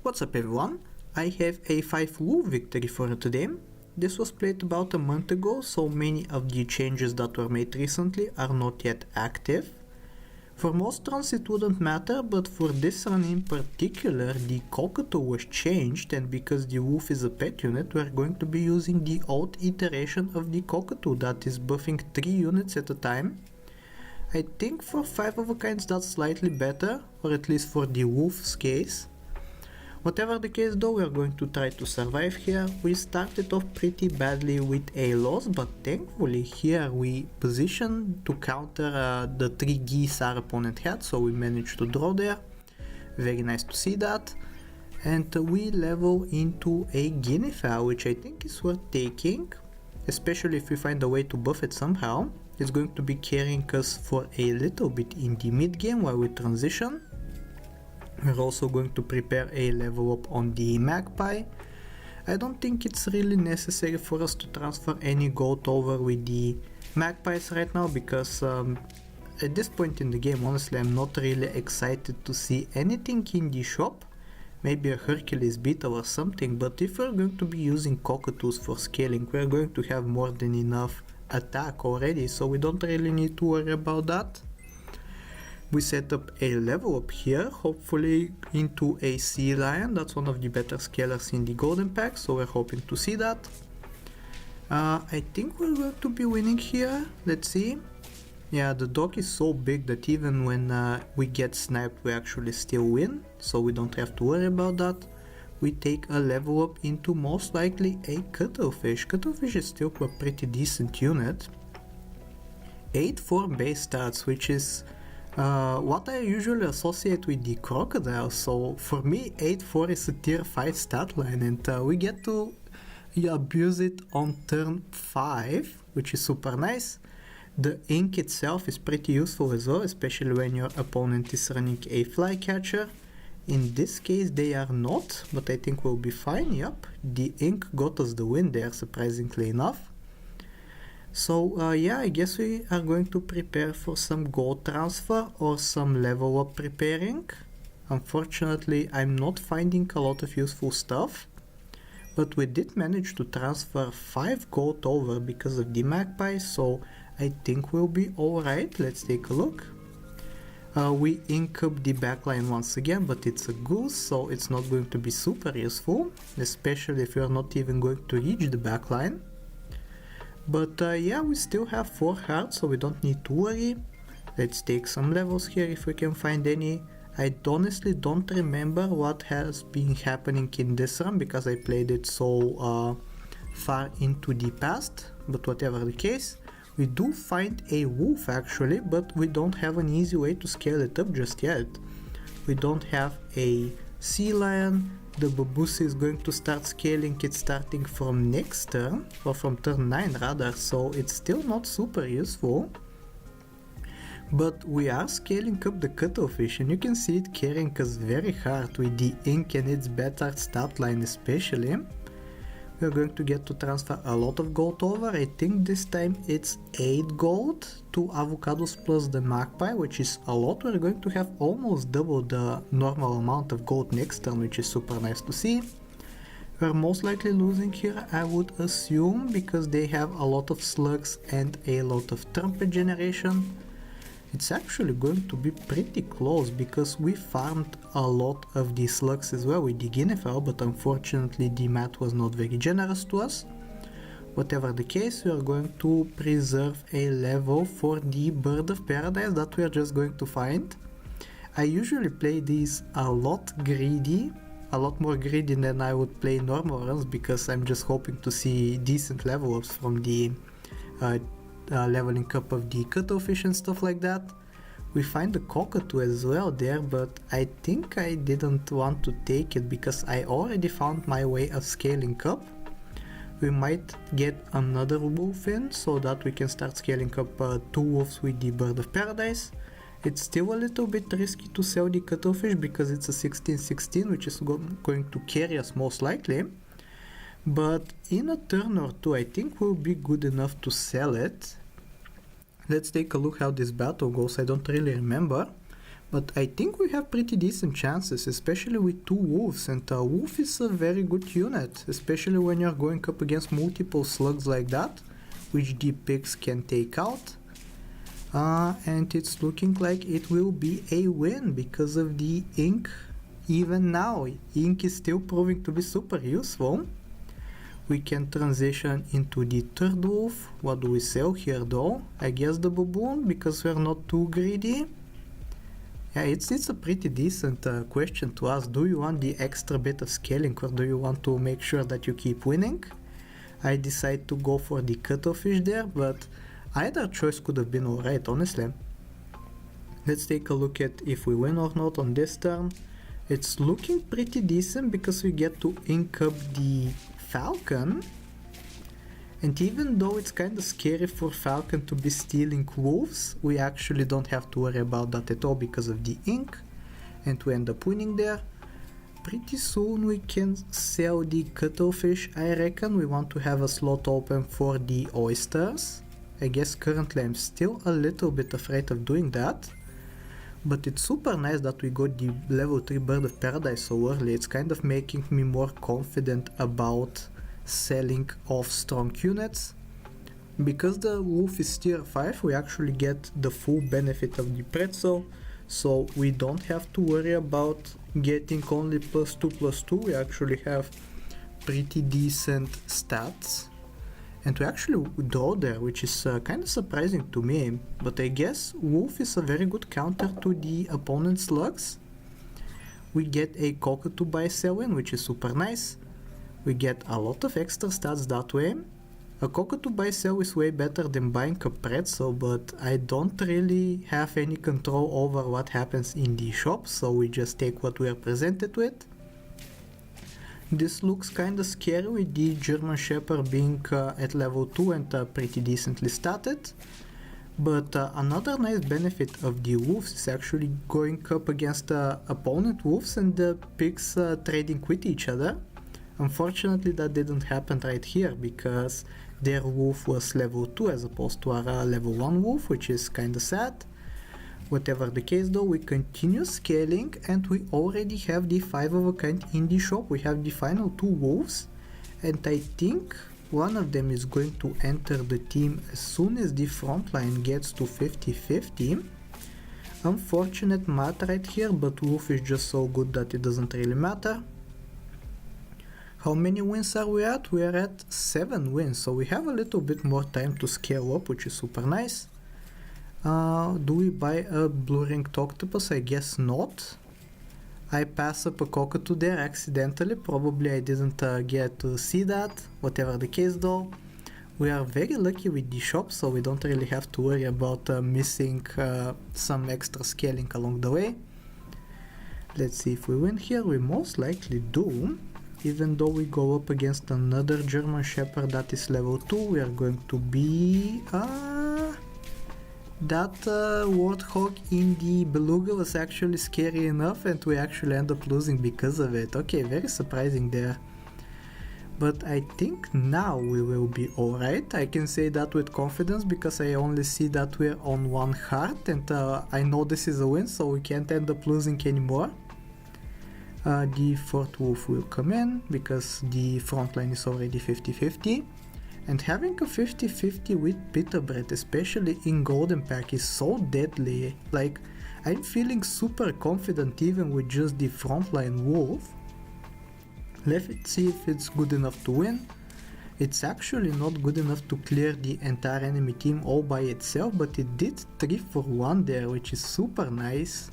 What's up everyone? I have a 5 wolf victory for today. This was played about a month ago, so many of the changes that were made recently are not yet active. For most runs it wouldn't matter, but for this run in particular the cockatoo was changed, and because the wolf is a pet unit, we're going to be using the old iteration of the cockatoo that is buffing 3 units at a time. I think for 5 of a kinds that's slightly better, or at least for the wolf's case. Whatever the case though, we are going to try to survive here. We started off pretty badly with a loss, but thankfully here we positioned to counter the 3 geese our opponent had, so we managed to draw there. Very nice to see that. And we level into a guinea fowl, which I think is worth taking, especially if we find a way to buff it somehow. It's going to be carrying us for a little bit in the mid game while we transition. We're also going to prepare a level up on the magpie. I don't think it's really necessary for us to transfer any gold over with the magpies right now, because at this point in the game, honestly, I'm not really excited to see anything in the shop. Maybe a Hercules beetle or something, but if we're going to be using cockatoos for scaling, we're going to have more than enough attack already, so we don't really need to worry about that. We set up a level up here, hopefully into a sea lion. That's one of the better scalers in the golden pack, so we're hoping to see that. I think we're going to be winning here. Let's see. Yeah, the dog is so big that even when we get sniped we actually still win, so we don't have to worry about that. We take a level up into most likely a cuttlefish. Cuttlefish is still a pretty decent unit. 8-4 base stats, which is what I usually associate with the crocodile, so for me 8-4 is a tier 5 stat line, and we get to abuse it on turn 5, which is super nice. The ink itself is pretty useful as well, especially when your opponent is running a flycatcher. In this case they are not, but I think we'll be fine. Yep, the ink got us the win there, surprisingly enough. So yeah, I guess we are going to prepare for some gold transfer or some level up preparing. Unfortunately, I'm not finding a lot of useful stuff, but we did manage to transfer 5 gold over because of the magpie, so I think we'll be alright. Let's take a look. We ink up the backline once again, but it's a goose, so it's not going to be super useful, especially if we are not even going to reach the backline. But yeah, we still have 4 hearts, so we don't need to worry. Let's take some levels here if we can find any. I honestly don't remember what has been happening in this run because I played it so far into the past, but whatever the case, we do find a wolf actually, but we don't have an easy way to scale it up just yet. We don't have a sea lion. The babusi is going to start scaling it starting from next turn, or from turn 9 rather, so it's still not super useful. But we are scaling up the cuttlefish, and you can see it carrying us very hard with the ink and its better stat line especially. We're going to get to transfer a lot of gold over. I think this time it's 8 gold, 2 avocados plus the magpie, which is a lot. We're going to have almost double the normal amount of gold next turn, which is super nice to see. We're most likely losing here, I would assume, because they have a lot of slugs and a lot of trumpet generation. It's actually going to be pretty close because we farmed a lot of the slugs as well with the guinea fowl, but unfortunately the mat was not very generous to us. Whatever the case, we are going to preserve a level for the bird of paradise that we are just going to find. I usually play these a lot greedy, a lot more greedy than I would play normal runs, because I'm just hoping to see decent level ups from the leveling up of the cuttlefish and stuff like that. We find the cockatoo as well there, but I think I didn't want to take it because I already found my way of scaling up. We might get another wolf in so that we can start scaling up 2 wolves with the bird of paradise. It's still a little bit risky to sell the cuttlefish because it's a 16-16, which is going to carry us most likely. But in a turn or 2 I think we'll be good enough to sell it. Let's take a look how this battle goes. I don't really remember, But I think we have pretty decent chances, especially with two wolves, and wolf is a very good unit, especially when you're going up against multiple slugs like that, which the pigs can take out. And it's looking like it will be a win because of the ink. Even now, ink is still proving to be super useful. We can transition into the third wolf. What do we sell here though? I guess the baboon, because we're not too greedy. Yeah, it's a pretty decent question to ask. Do you want the extra bit of scaling, or do you want to make sure that you keep winning? I decide to go for the cuttlefish there, but either choice could have been alright, honestly. Let's take a look at if we win or not on this turn. It's looking pretty decent because we get to ink up the falcon. And even though it's kind of scary for falcon to be stealing wolves, we actually don't have to worry about that at all because of the ink. And we end up winning there. Pretty soon we can sell the cuttlefish, I reckon. We want to have a slot open for the oysters. I guess currently I'm still a little bit afraid of doing that. But it's super nice that we got the level 3 Bird of Paradise so early. It's kind of making me more confident about selling off strong units. Because the wolf is tier 5, we actually get the full benefit of the pretzel. So we don't have to worry about getting only +2/+2. We actually have pretty decent stats. And we actually draw there, which is kind of surprising to me. But I guess wolf is a very good counter to the opponent's slugs. We get a cockatoo buy sell in, which is super nice. We get a lot of extra stats that way. A cockatoo buy sell is way better than buying a pretzel, but I don't really have any control over what happens in the shop, so we just take what we are presented with. This looks kinda scary with the German Shepherd being at level 2 and pretty decently statted. But another nice benefit of the wolves is actually going up against opponent wolves and the pigs trading with each other. Unfortunately that didn't happen right here because their wolf was level 2 as opposed to our level 1 wolf, which is kinda sad. Whatever the case though, we continue scaling and we already have the 5 of a kind in the shop. We have the final 2 wolves and I think one of them is going to enter the team as soon as the front line gets to 50-50. Unfortunate math right here, but wolf is just so good that it doesn't really matter. How many wins are we at? We are at 7 wins, so we have a little bit more time to scale up, which is super nice. Do we buy a blue-ringed octopus? I guess not. I pass up a cockatoo there accidentally, probably I didn't get to see that. Whatever the case though, we are very lucky with the shop, so we don't really have to worry about missing some extra scaling along the way. Let's see if we win here. We most likely do. Even though we go up against another German Shepherd that is level 2, we are going to be... That warthog in the beluga was actually scary enough and we actually end up losing because of it. Okay, very surprising there. But I think now we will be alright. I can say that with confidence because I only see that we're on 1 heart and I know this is a win, so we can't end up losing anymore. The 4th wolf will come in because the front line is already 50-50. And having a 50-50 with pita bread, especially in golden pack, is so deadly. Like, I'm feeling super confident even with just the frontline wolf. Let's see if it's good enough to win. It's actually not good enough to clear the entire enemy team all by itself, but it did 3 for 1 there, which is super nice.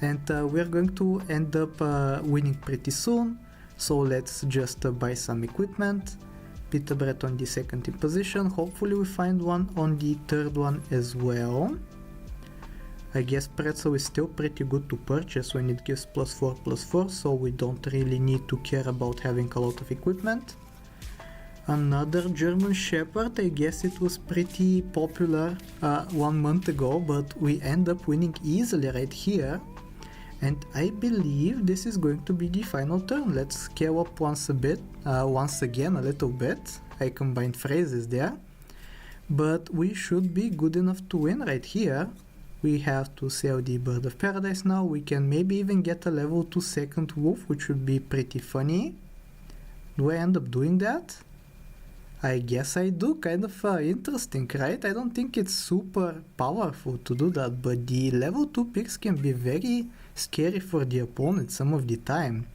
And we're going to end up winning pretty soon. So let's just buy some equipment. Pita bread on the 2nd in position. Hopefully we find one on the 3rd one as well. I guess pretzel is still pretty good to purchase when it gives +4/+4, so we don't really need to care about having a lot of equipment. Another German Shepherd, I guess it was pretty popular 1 month ago, but we end up winning easily right here. And I believe this is going to be the final turn. Let's scale up once again a little bit. I combined phrases there. But we should be good enough to win right here. We have to sell the Bird of Paradise now. We can maybe even get a level 2 second wolf, which would be pretty funny. Do I end up doing that? I guess I do. Kind of interesting, right? I don't think it's super powerful to do that, but the level 2 picks can be very scary for the opponent some of the time.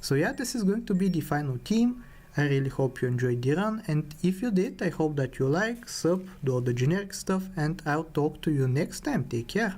So yeah, this is going to be the final team. I really hope you enjoyed the run, and if you did, I hope that you like, sub, do all the generic stuff, and I'll talk to you next time. Take care.